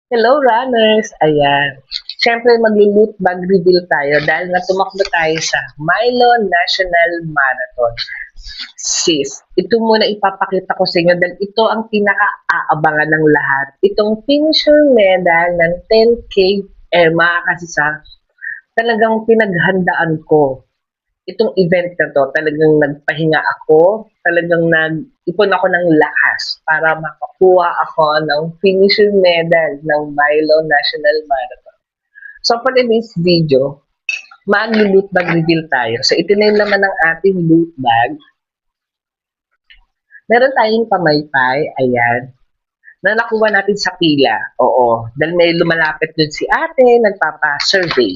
Hello runners! Ayan. Siyempre maglo-loot bag reveal tayo dahil nga tumakbo tayo sa Milo National Marathon. Sis, ito muna ipapakita ko sa inyo dahil ito ang pinaka-aabangan ng lahat. Itong finisher medal ng 10K, mga kasisa, talagang pinaghandaan ko itong event na 'to. Talagang nagpahinga ako, talagang nag-ipon ako ng lakas para makakuha ako ng finisher medal ng Milo National Marathon. So for today's video, maglo-loot bag reveal tayo. So ito na yung laman ng ating loot bag. Meron tayong pamaypay, ayan, na nakuha natin sa pila. Oo, dahil may lumalapit dun si ate, nagpapa-survey.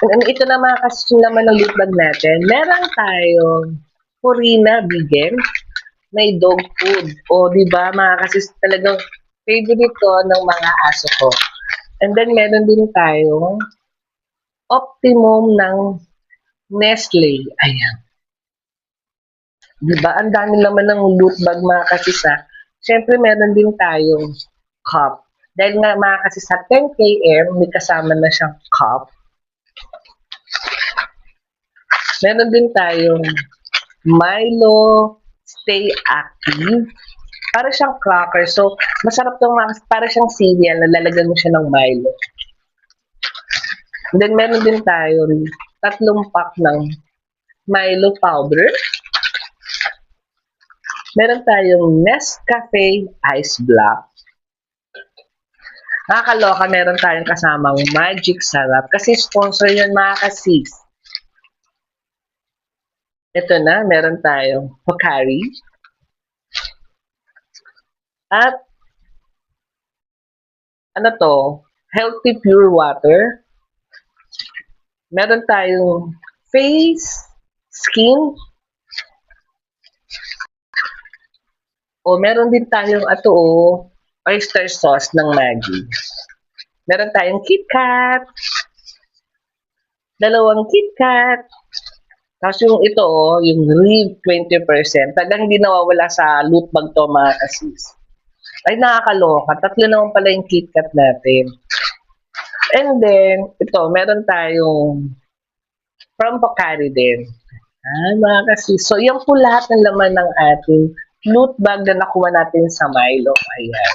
And ito na mga kasi naman ng loot bag natin. Meron tayong Purina Vegan, may dog food. O, di ba, mga kasi talagang favorite to ng mga aso ko. And then, meron din tayong Optimum ng Nestle. Ayan. Di ba, ang dami naman ng loot bag mga kasi sa. Siyempre, meron din tayong cup. Dahil nga mga kasi sa 10km, may kasama na siyang cup. Meron din tayong Milo Stay Active. Para siyang cracker. So, masarap itong para siyang cereal na lalagyan mo siya ng Milo. And then, meron din tayong 3 pack ng Milo powder. Meron tayong Nescafe Ice Block. Nakakaloka, meron tayong kasamang Magic Sarap. Kasi sponsor yun mga kasis. Ito na, meron tayong Pocari. At, ano to, Healthy Pure Water. Meron tayong Face, Skin. O, meron din tayong oyster sauce ng Maggi. Meron tayong KitKat. 2 KitKat. Tapos yung ito, yung Reeve 20%. Talagang hindi nawawala sa loot bag to mga kasis. Ay, nakakaloka. 3 naman pala yung KitKat natin. And then, ito, meron tayong from Pocari din. Mga kasis. So, yan po lahat ng laman ng ating loot bag na nakuha natin sa Milo. Ayan.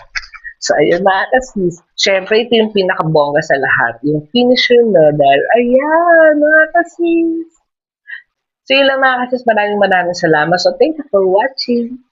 So, ayun mga kasis. Siyempre, ito yung pinakabongga sa lahat. Yung finisher medal. Ayan, mga kasis. So, yun lang mga kasis. Maraming salamat. So, thank you for watching.